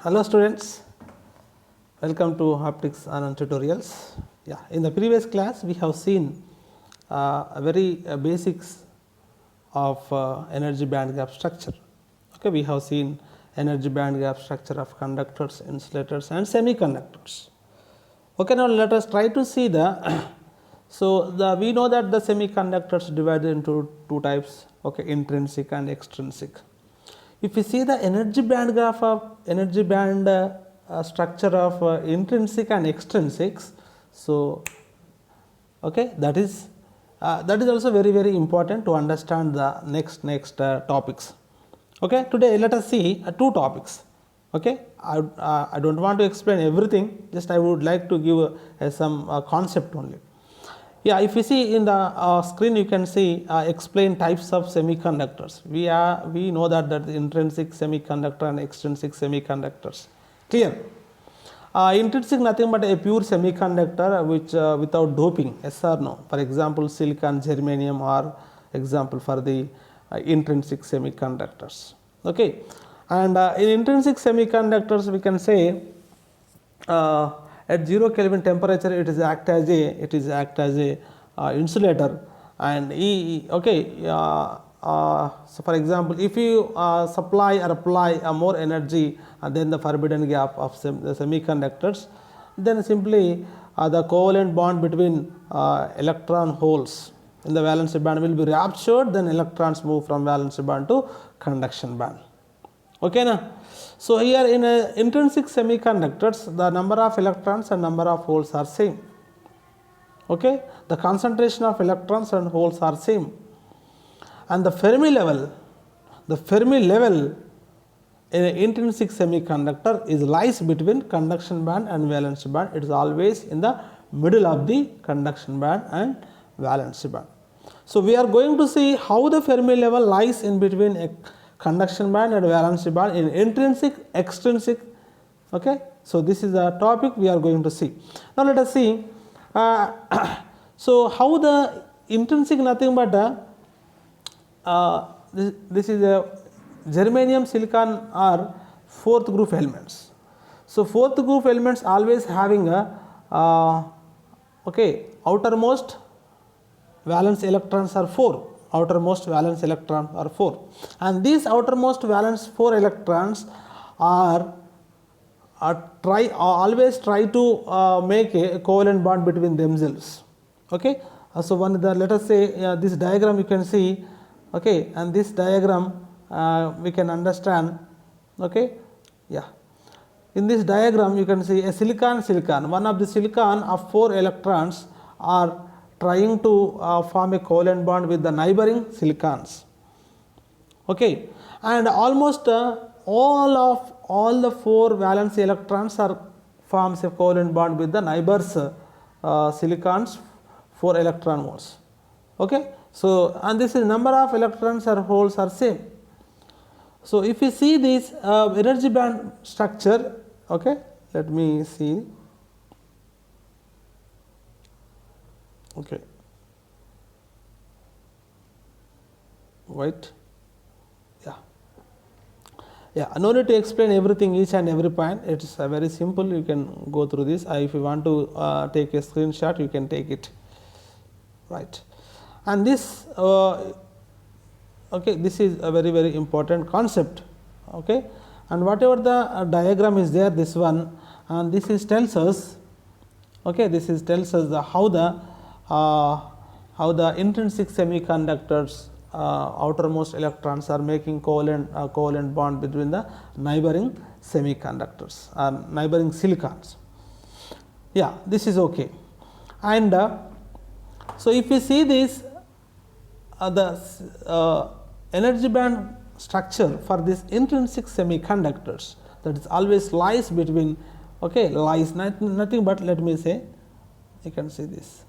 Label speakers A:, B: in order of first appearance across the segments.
A: Hello students, welcome to Optics and Tutorials. In the previous class we have seen a very basics of energy band gap structure. We have seen energy band gap structure of conductors, insulators and semiconductors. Now let us try to see the we know that the semiconductors divided into two types, intrinsic and extrinsic. If we see the energy band graph of energy band structure of intrinsic and extrinsics, so that is also very important to understand the next topics. Today let us see two topics. I don't want to explain everything, just I would like to give some concept only. If you see in the screen, you can see explain types of semiconductors. We know that the intrinsic semiconductor and extrinsic semiconductors. Clear? Intrinsic nothing but a pure semiconductor which without doping. Yes or no? For example, silicon, germanium are example for the intrinsic semiconductors. And in intrinsic semiconductors, we can say at 0 Kelvin temperature it is act as a insulator, and so for example, if you supply or apply more energy than the forbidden gap of the semiconductors, then simply the covalent bond between electron holes in the valence band will be ruptured, then electrons move from valence band to conduction band. So here in intrinsic semiconductors, the number of electrons and number of holes are same. The concentration of electrons and holes are same, and the Fermi level in an intrinsic semiconductor lies between conduction band and valence band. It is always in the middle of the conduction band and valence band. So we are going to see how the Fermi level lies in between a conduction band and valence band in intrinsic, extrinsic. So this is a topic we are going to see. Now let us see so how the intrinsic nothing but this is a germanium, silicon are fourth group elements. So fourth group elements always having a outermost valence electrons are 4. Outermost valence electrons are 4, and these outermost valence 4 electrons are always try to make a covalent bond between themselves. So let us say this diagram you can see, and this diagram we can understand. In this diagram you can see a silicon. One of the silicon of 4 electrons are trying to form a covalent bond with the neighboring silicons. And almost all the 4 valence electrons forms a covalent bond with the neighbors silicons 4 electron moles. So and this is number of electrons or holes are same. So if you see this energy band structure, let me see. Right. No need to explain everything, each and every point. It's very simple. You can go through this. If you want to take a screenshot, you can take it. Right. And this this is a very important concept. And whatever the diagram is there, this one, and this is tells us how the intrinsic semiconductors outermost electrons are making covalent bond between the neighboring semiconductors and neighboring silicons. This is okay. And so if you see this the energy band structure for this intrinsic semiconductors, that is always lies between lies nothing but, let me say, you can see this,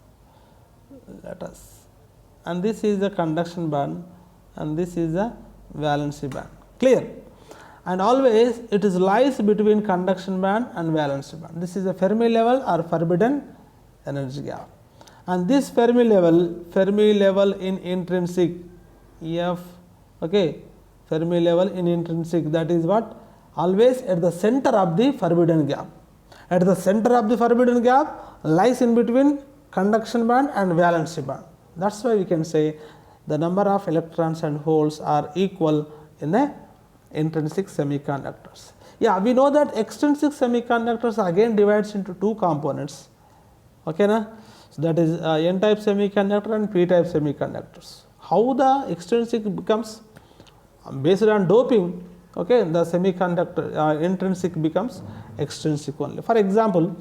A: and this is the conduction band and this is the valency band. Clear? And always it lies between conduction band and valency band. This is a Fermi level or forbidden energy gap, and this Fermi level in intrinsic Fermi level in intrinsic, that is what always at the center of the forbidden gap. At the center of the forbidden gap lies in between conduction band and valency band. That's why we can say the number of electrons and holes are equal in the intrinsic semiconductors. Yeah, we know that extrinsic semiconductors again divides into two components. Okay, na? So that is n-type semiconductor and p-type semiconductors. How the extrinsic becomes based on doping? Okay, the semiconductor intrinsic becomes extrinsic only. For example,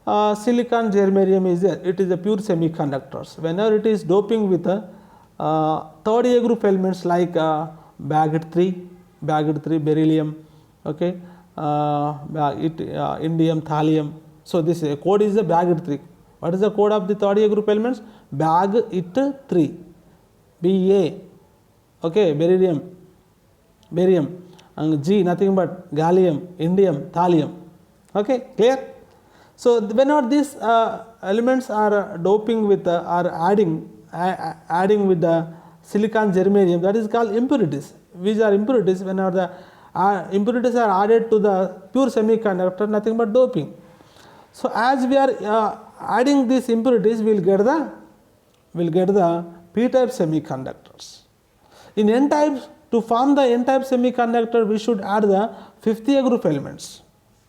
A: silicon germanium is a pure semiconductors. Whenever it is doping with third A group elements like bagged 3 beryllium, okay, indium, thallium. So this code is the bagged 3. What is the code of the third A group elements? Bag it 3, Ba, okay, barium, and G nothing but gallium, indium, thallium. Okay, clear? So whenever these elements are doping with are adding with the silicon germanium, that is called impurities. Which are impurities? Whenever the impurities are added to the pure semiconductor, nothing but doping. So as we are adding these impurities, we will get the p-type semiconductors. In n-type, to form the n-type semiconductor, we should add the 5th A group elements.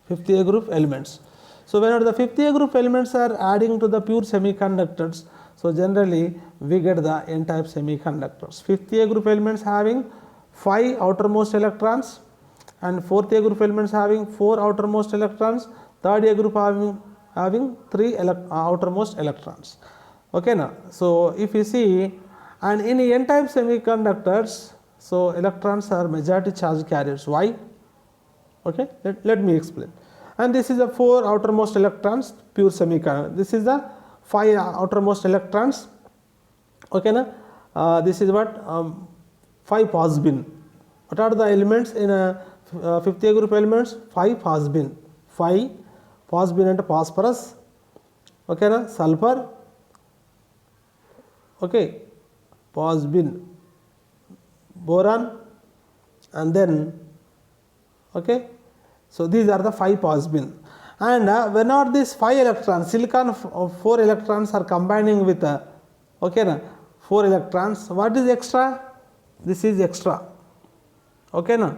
A: 5th A group elements. So whenever the 5th A group elements are adding to the pure semiconductors, so generally we get the n-type semiconductors. 5th A group elements having 5 outermost electrons, and 4th A group elements having 4 outermost electrons, 3rd A group having 3 outermost electrons. Okay, now so if you see, and in n-type semiconductors, so electrons are majority charge carriers. Why? Okay, let me explain. And this is the 4 outermost electrons, pure semiconductor. This is the 5 outermost electrons. Okay, na? This is what 5 phosphine. What are the elements in a 5th A group elements? 5 phosphine. 5 phosphine and phosphorus. Okay, na? Sulfur. Okay, phosphine, boron, and then okay. So these are the 5 phosphine, and whenever these 5 electrons, silicon 4 electrons are combining with okay, na, 4 electrons. What is extra? This is extra. Okay, na?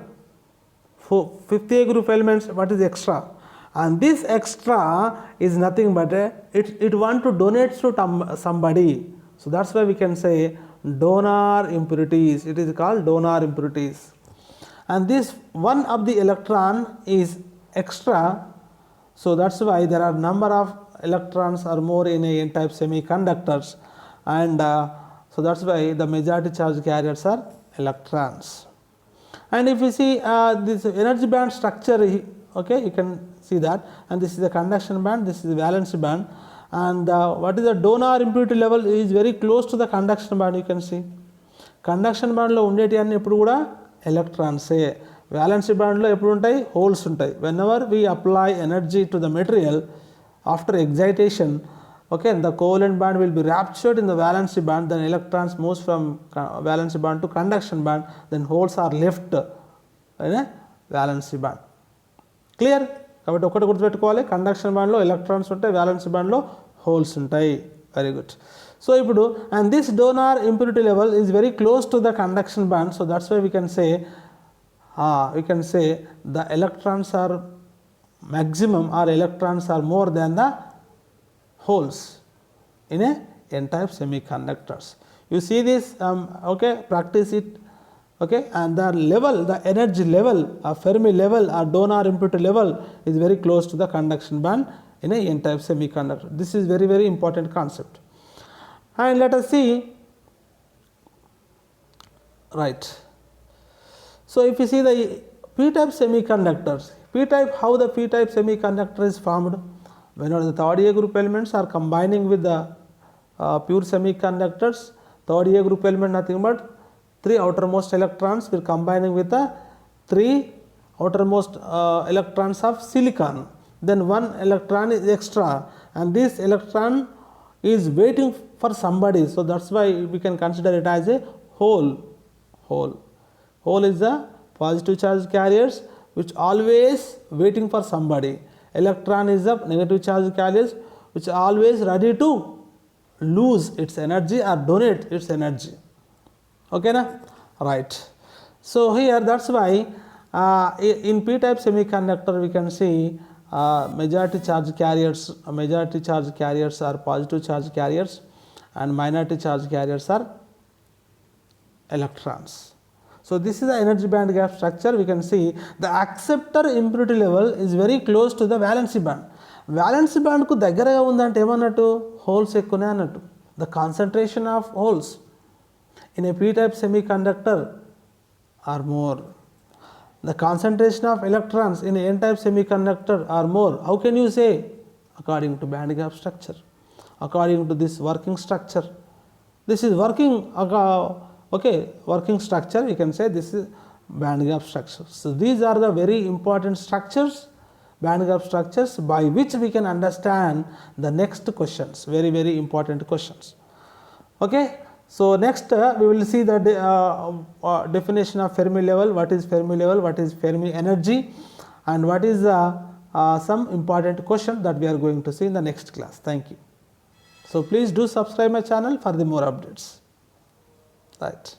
A: 5th A group elements. What is extra? And this extra is nothing but it want to donate to somebody. So that's why we can say donor impurities. It is called donor impurities. And this one of the electron is extra. So that's why there are number of electrons are more in a n-type semiconductors, and so that's why the majority charge carriers are electrons. And if you see this energy band structure, okay, you can see that, and this is the conduction band, this is the valence band, and what is the donor impurity level is very close to the conduction band. You can see conduction band lo undeti anni eppudu kuda electrons e, valence band lo eppudu untayi holes untayi. Whenever we apply energy to the material after excitation, okay, the covalent band will be raptured in the valence band, then electrons moves from valence band to conduction band, then holes are left in a valence band. Clear? కాబట్టి ఒకటి గుర్తుపెట్టుకోవాలి, conduction బ్యాండ్లో electrons ఉంటాయి, violence బ్యాండ్లో holes ఉంటాయి. Very good. So ఇప్పుడు and this donor impurity level is very close to the conduction band. So that's why we can say the electrons are maximum or electrons are more than the holes in a n-type semiconductors. You see this, okay, practice it, okay, and the level, the energy level, Fermi level or donor impurity level is very close to the conduction band in a n-type semiconductor. This is very, very important concept. And let us see, right. So if you see the p-type semiconductors, p-type, how the p-type semiconductor is formed? Whenever the third A group elements are combining with the pure semiconductors, third A group element nothing but 3 outermost electrons will combining with the 3 outermost electrons of silicon. Then 1 electron is extra, and this electron is waiting for somebody. So that's why we can consider it as a hole. Hole is the positive charge carriers which always waiting for somebody. Electron is the negative charge carriers which always ready to lose its energy or donate its energy. Okay na? Right. So here that's why in p-type semiconductor we can see majority charge carriers are positive charge carriers and minority charge carriers are electrons. So this is the energy band gap structure. We can see the acceptor impurity level is very close to the valency band. Valency band ku daggaraga undante emanattu holes ekkune annattu. The concentration of holes in a p-type semiconductor are more. The concentration of electrons in a n-type semiconductor are more. How can you say? According to band gap structure, according to this working structure. This is working working structure, we can say this is band gap structure. So these are the very important structures, band gap structures, by which we can understand the next questions, very important questions. Okay. So next we will see the definition of Fermi level, what is Fermi level, what is Fermi energy, and what is some important question that we are going to see in the next class. Thank you. So please do subscribe my channel for the more updates. Right.